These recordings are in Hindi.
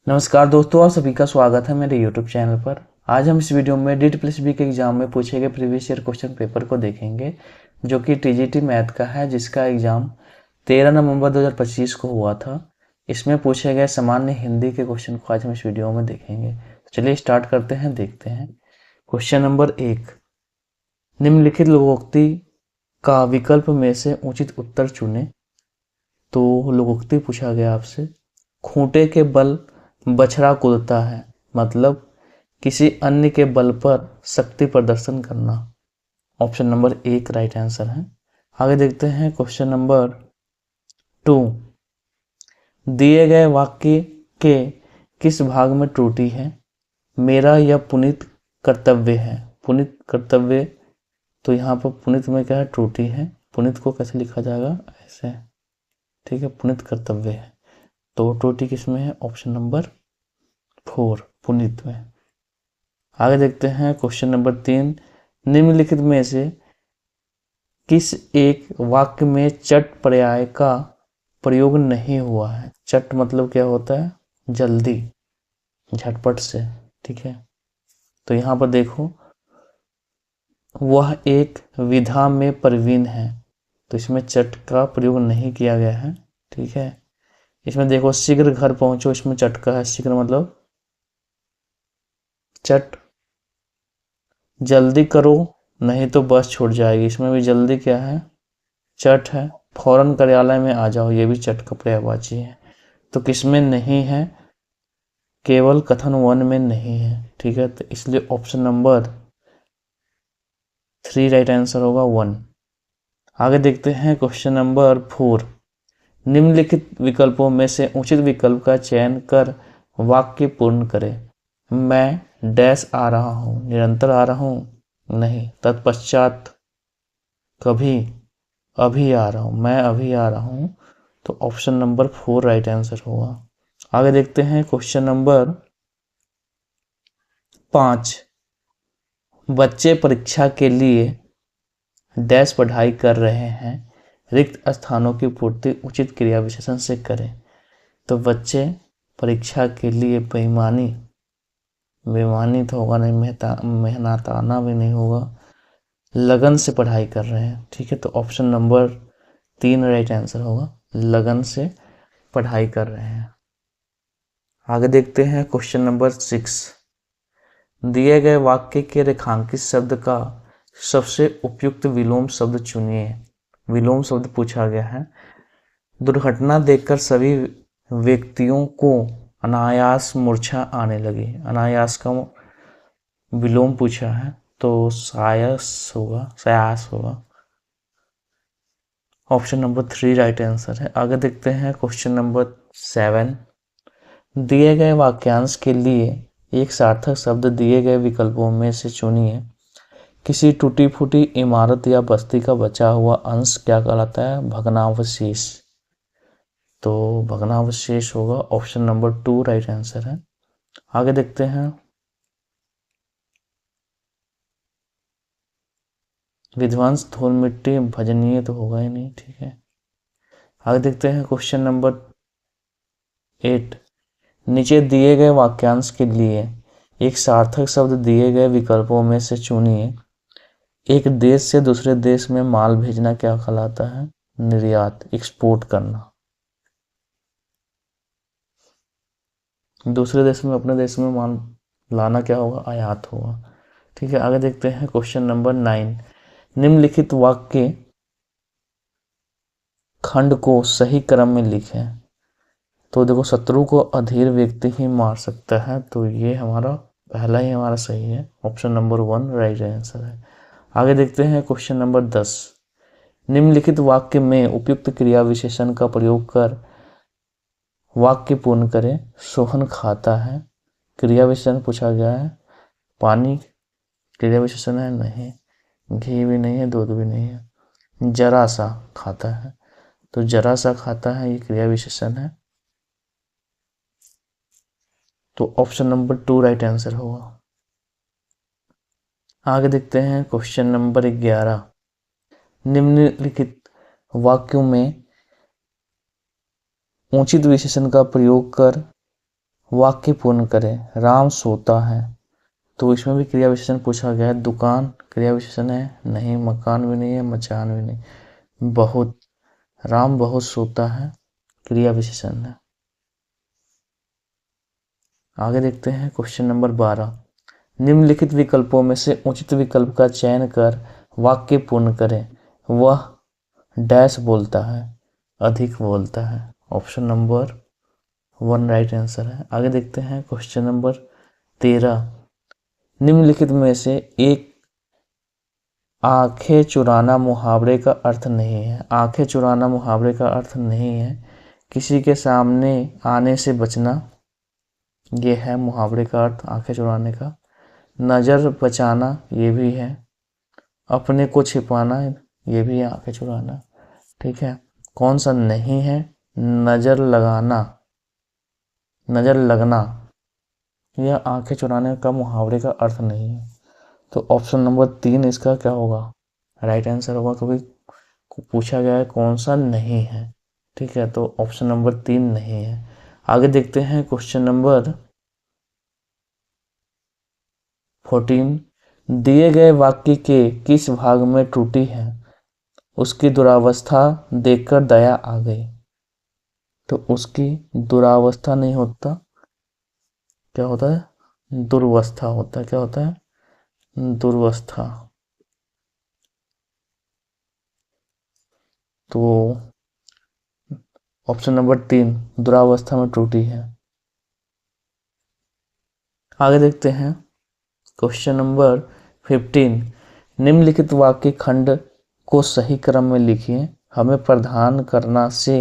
नमस्कार दोस्तों, आप सभी का स्वागत है मेरे YouTube चैनल पर। आज हम इस वीडियो में DIT+B के एग्ज़ाम में पूछे गए प्रीवियस ईयर क्वेश्चन पेपर को देखेंगे, जो कि TGT मैथ का है, जिसका एग्ज़ाम 13 नवंबर 2025 को हुआ था। इसमें पूछे गए सामान्य हिंदी के क्वेश्चन को आज हम इस वीडियो में देखेंगे। चलिए स्टार्ट करते हैं, देखते हैं। क्वेश्चन नंबर 1, निम्नलिखित लोकोक्ति का विकल्प में से उचित उत्तर चुनें। तो लोकोक्ति पूछा गया आपसे। खूंटे के बल बछड़ा कूदता है, मतलब किसी अन्य के बल पर शक्ति प्रदर्शन करना। ऑप्शन नंबर 1 राइट आंसर है। आगे देखते हैं क्वेश्चन नंबर 2, दिए गए वाक्य के किस भाग में त्रुटि है? मेरा यह पुनीत कर्तव्य है। पुनीत कर्तव्य, तो यहाँ पर पुनीत में क्या है? त्रुटि है। पुनीत को कैसे लिखा जाएगा? ऐसे, ठीक है, पुनीत कर्तव्य है। तो त्रुटि किसमें है? ऑप्शन नंबर 4 पुनीत में। आगे देखते हैं क्वेश्चन नंबर 3, निम्नलिखित में से किस एक वाक्य में चट पर्याय का प्रयोग नहीं हुआ है? चट मतलब क्या होता है? जल्दी, झटपट से, ठीक है। तो यहाँ पर देखो, वह एक विधा में प्रवीण है, तो इसमें चट का प्रयोग नहीं किया गया है, ठीक है। इसमें देखो, शीघ्र घर पहुंचो, इसमें चट का है। शीघ्र मतलब चट, जल्दी करो नहीं तो बस छूट जाएगी, इसमें भी जल्दी क्या है? चट है। फौरन कार्यालय में आ जाओ, ये भी चट का पर्यायवाची है। तो किसमें नहीं है? केवल कथन 1 में नहीं है, ठीक है। तो इसलिए ऑप्शन नंबर 3 राइट आंसर होगा 1। आगे देखते हैं क्वेश्चन नंबर 4, निम्नलिखित विकल्पों में से उचित विकल्प का चयन कर वाक्य पूर्ण करें। मैं डैश आ रहा हूँ, निरंतर आ रहा हूँ, नहीं। तत्पश्चात, कभी, अभी आ रहा हूँ, मैं अभी आ रहा हूँ। तो ऑप्शन नंबर 4 राइट आंसर होगा। आगे देखते हैं क्वेश्चन नंबर 5, बच्चे परीक्षा के लिए डैश पढ़ाई कर रहे हैं, रिक्त स्थानों की पूर्ति उचित क्रिया विशेषण से करें। तो बच्चे परीक्षा के लिए बेईमानी, बेईमानी तो होगा नहीं, मेहनताना भी नहीं होगा, लगन से पढ़ाई कर रहे हैं, ठीक है। तो ऑप्शन नंबर 3 राइट आंसर होगा, लगन से पढ़ाई कर रहे हैं। आगे देखते हैं क्वेश्चन नंबर 6, दिए गए वाक्य के रेखांकित शब्द का सबसे उपयुक्त विलोम शब्द चुनिए। विलोम शब्द पूछा गया है। दुर्घटना देखकर सभी व्यक्तियों को अनायास मूर्छा आने लगी। अनायास का विलोम पूछा है, तो सायास होगा, सायास होगा। ऑप्शन नंबर 3 राइट आंसर है। आगे देखते हैं क्वेश्चन नंबर 7, दिए गए वाक्यांश के लिए एक सार्थक शब्द दिए गए विकल्पों में से चुनिए। किसी टूटी फूटी इमारत या बस्ती का बचा हुआ अंश क्या कहलाता है? भग्नावशेष। तो भग्नावशेष होगा, ऑप्शन नंबर 2 राइट आंसर है। आगे देखते हैं, विध्वंस धूल मिट्टी भजनीय तो होगा ही नहीं, ठीक है। आगे देखते हैं क्वेश्चन नंबर 8, नीचे दिए गए वाक्यांश के लिए एक सार्थक शब्द दिए गए विकल्पों में से चुनिए। एक देश से दूसरे देश में माल भेजना क्या कहलाता है? निर्यात, एक्सपोर्ट करना। दूसरे देश में अपने देश में माल लाना क्या होगा? आयात होगा, ठीक है। आगे देखते हैं क्वेश्चन नंबर 9, निम्नलिखित वाक्य खंड को सही क्रम में लिखें। तो देखो, शत्रु को अधीर व्यक्ति ही मार सकता है, तो ये हमारा पहला ही हमारा सही है, ऑप्शन नंबर 1 राइट आंसर है। आगे देखते हैं क्वेश्चन नंबर 10, निम्नलिखित वाक्य में उपयुक्त क्रिया विशेषण का प्रयोग कर वाक्य पूर्ण करें। सोहन खाता है, क्रिया विशेषण पूछा गया है। पानी क्रिया विशेषण है? नहीं। घी भी नहीं है, दूध भी नहीं है। जरा सा खाता है, तो जरा सा खाता है, ये क्रिया विशेषण है। तो ऑप्शन नंबर 2 राइट आंसर होगा। आगे देखते हैं क्वेश्चन नंबर 11, निम्नलिखित वाक्यों में उचित विशेषण का प्रयोग कर वाक्य पूर्ण करें। राम सोता है, तो इसमें भी क्रिया विशेषण पूछा गया है। दुकान क्रिया विशेषण है नहीं, मकान भी नहीं है, मचान भी नहीं। बहुत, राम बहुत सोता है, क्रिया विशेषण है। आगे देखते हैं क्वेश्चन नंबर 12। निम्नलिखित विकल्पों में से उचित विकल्प का चयन कर वाक्य पूर्ण करें। वह डैश बोलता है, अधिक बोलता है। ऑप्शन नंबर 1 राइट आंसर है। आगे देखते हैं क्वेश्चन नंबर 13। निम्नलिखित में से एक आंखें चुराना मुहावरे का अर्थ नहीं है। आंखें चुराना मुहावरे का अर्थ नहीं है। किसी के सामने आने से बचना, ये है मुहावरे का अर्थ आंखें चुराने का। नज़र बचाना, ये भी है। अपने को छिपाना, ये भी है आंखें चुराना। ठीक है, कौन सा नहीं है? नज़र लगाना, नज़र लगना, यह आंखें चुराने का मुहावरे का अर्थ नहीं है। तो ऑप्शन नंबर 3 इसका क्या होगा? राइट आंसर होगा, क्योंकि पूछा गया है कौन सा नहीं है। ठीक है, तो ऑप्शन नंबर 3 नहीं है। आगे देखते हैं क्वेश्चन नंबर 14। दिए गए वाक्य के किस भाग में त्रुटि है? उसकी दुरावस्था देखकर दया आ गई। तो उसकी दुरावस्था नहीं होता, क्या होता है? दुर्वस्था होता है। क्या होता है? दुर्वस्था। तो ऑप्शन नंबर 3 दुरावस्था में त्रुटि है। आगे देखते हैं क्वेश्चन नंबर 15। निम्नलिखित वाक्य खंड को सही क्रम में लिखिए। हमें प्रदान करना से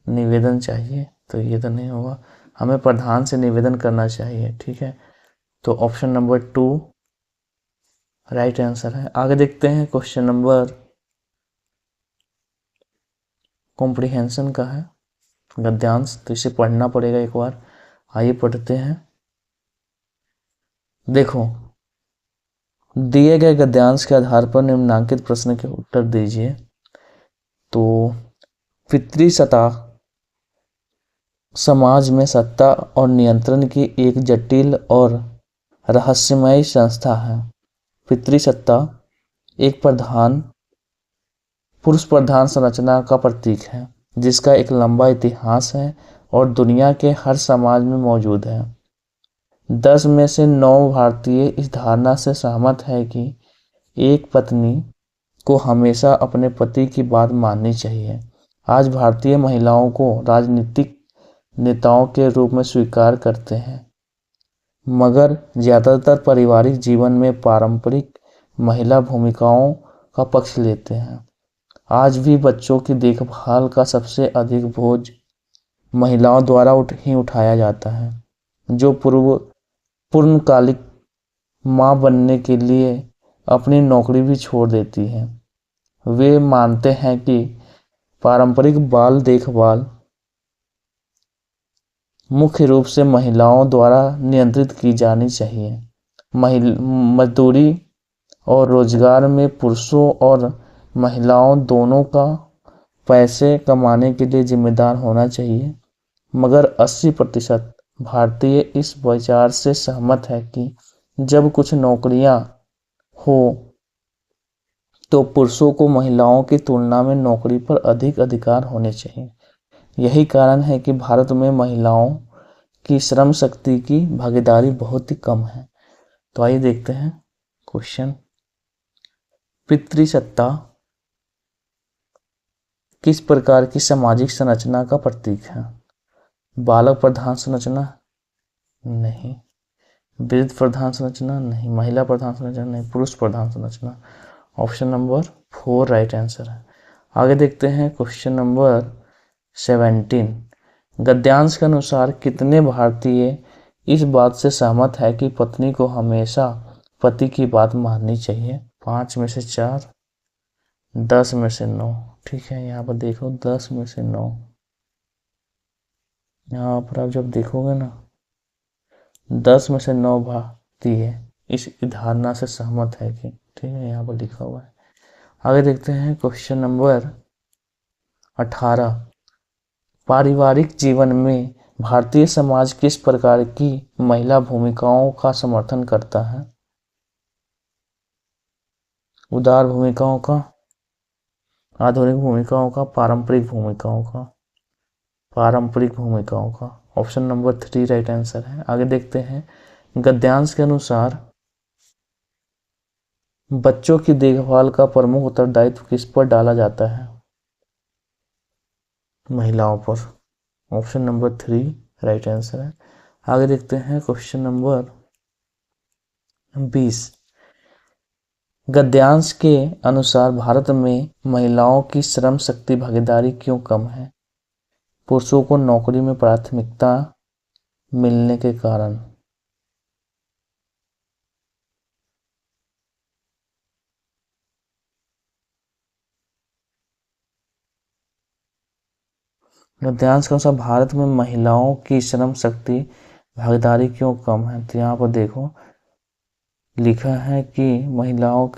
निवेदन चाहिए, तो ये तो नहीं होगा। हमें प्रधान से निवेदन करना चाहिए। ठीक है, तो ऑप्शन नंबर 2 राइट आंसर है। आगे देखते हैं क्वेश्चन नंबर कॉम्प्रिहेंशन का है, गद्यांश, तो इसे पढ़ना पड़ेगा एक बार। आइए पढ़ते हैं। देखो, दिए गए गद्यांश के आधार पर निम्नांकित प्रश्न के उत्तर दीजिए। तो पितृसत्ता समाज में सत्ता और नियंत्रण की एक जटिल और रहस्यमय संस्था है। पितृसत्ता एक पुरुष प्रधान संरचना का प्रतीक है, जिसका एक लंबा इतिहास है और दुनिया के हर समाज में मौजूद है। 10 में से 9 भारतीय इस धारणा से सहमत है कि एक पत्नी को हमेशा अपने पति की बात माननी चाहिए। आज भारतीय महिलाओं को राजनीतिक नेताओं के रूप में स्वीकार करते हैं, मगर ज़्यादातर पारिवारिक जीवन में पारंपरिक महिला भूमिकाओं का पक्ष लेते हैं। आज भी बच्चों की देखभाल का सबसे अधिक बोझ महिलाओं द्वारा उठाया जाता है, जो पूर्णकालिक मां बनने के लिए अपनी नौकरी भी छोड़ देती हैं। वे मानते हैं कि पारंपरिक बाल देखभाल मुख्य रूप से महिलाओं द्वारा नियंत्रित की जानी चाहिए। मजदूरी और रोजगार में पुरुषों और महिलाओं दोनों का पैसे कमाने के लिए जिम्मेदार होना चाहिए, मगर 80% भारतीय इस विचार से सहमत है कि जब कुछ नौकरियां हो तो पुरुषों को महिलाओं की तुलना में नौकरी पर अधिक अधिकार होने चाहिए। यही कारण है कि भारत में महिलाओं की श्रम शक्ति की भागीदारी बहुत ही कम है। तो आइए देखते हैं क्वेश्चन। पितृसत्ता किस प्रकार की सामाजिक संरचना का प्रतीक है? बालक प्रधान संरचना? नहीं। वृद्ध प्रधान संरचना? नहीं। महिला प्रधान संरचना? नहीं। पुरुष प्रधान संरचना? ऑप्शन नंबर 4 राइट आंसर है। आगे देखते हैं क्वेश्चन नंबर 17। गद्यांश के अनुसार कितने भारतीय इस बात से सहमत है कि पत्नी को हमेशा पति की बात माननी चाहिए? 5 में से 4, 10 में से 9। ठीक है, यहाँ पर देखो 10 में से 9। यहाँ पर आप जब देखोगे ना, 10 में से 9 भारतीय इस धारणा से सहमत है कि, ठीक है, यहाँ पर लिखा हुआ है। आगे देखते हैं क्वेश्चन नंबर 18। पारिवारिक जीवन में भारतीय समाज किस प्रकार की महिला भूमिकाओं का समर्थन करता है? उदार भूमिकाओं का, आधुनिक भूमिकाओं का, पारंपरिक भूमिकाओं का? पारंपरिक भूमिकाओं का। ऑप्शन नंबर 3 राइट आंसर है। आगे देखते हैं, गद्यांश के अनुसार बच्चों की देखभाल का प्रमुख उत्तरदायित्व किस पर डाला जाता है? महिलाओं पर। ऑप्शन नंबर 3 राइट आंसर है। आगे देखते हैं क्वेश्चन नंबर 20। गद्यांश के अनुसार भारत में महिलाओं की श्रम शक्ति भागीदारी क्यों कम है? पुरुषों को नौकरी में प्राथमिकता मिलने के कारण। गद्यांश के अनुसार भारत में महिलाओं की श्रम शक्ति भागीदारी क्यों कम है? तो यहाँ पर देखो लिखा है कि महिलाओं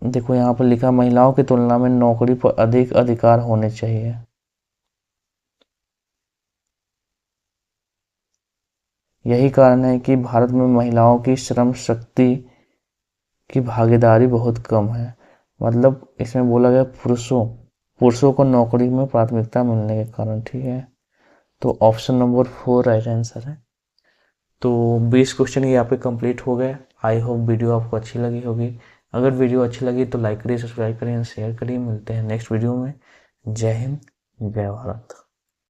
देखो यहाँ पर लिखा, महिलाओं की तुलना में नौकरी पर अधिक अधिकार होने चाहिए। यही कारण है कि भारत में महिलाओं की श्रम शक्ति की भागीदारी बहुत कम है। मतलब इसमें बोला गया पुरुषों को नौकरी में प्राथमिकता मिलने के कारण। ठीक है, तो ऑप्शन नंबर 4 राइट आंसर है। तो 20 क्वेश्चन यहाँ पे कंप्लीट हो गए। आई होप वीडियो आपको अच्छी लगी होगी। अगर वीडियो अच्छी लगी तो लाइक करिए, सब्सक्राइब करिए, शेयर करिए। मिलते हैं नेक्स्ट वीडियो में। जय हिंद, जय भारत।